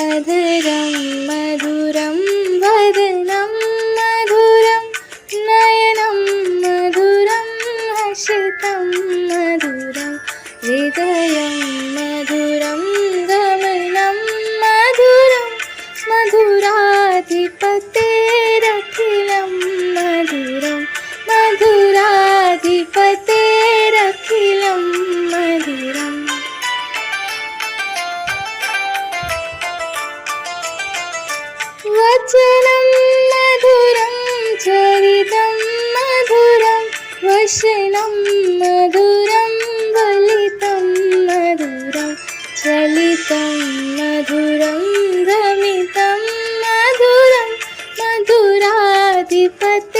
अधरं मधुरं वदनं मधुरं नयनं मधुरं हसितं मधुरं हृदयं मधुरं गमनं मधुरं मधुराधिपतेरखिलं मधुरं मधुराधिपतेरखिलं मधुरम् वचनं मधुरं चरितं मधुरं वचनं मधुरं वलितं मधुरं चलितं मधुरं गमितं मधुरं मधुराधिपति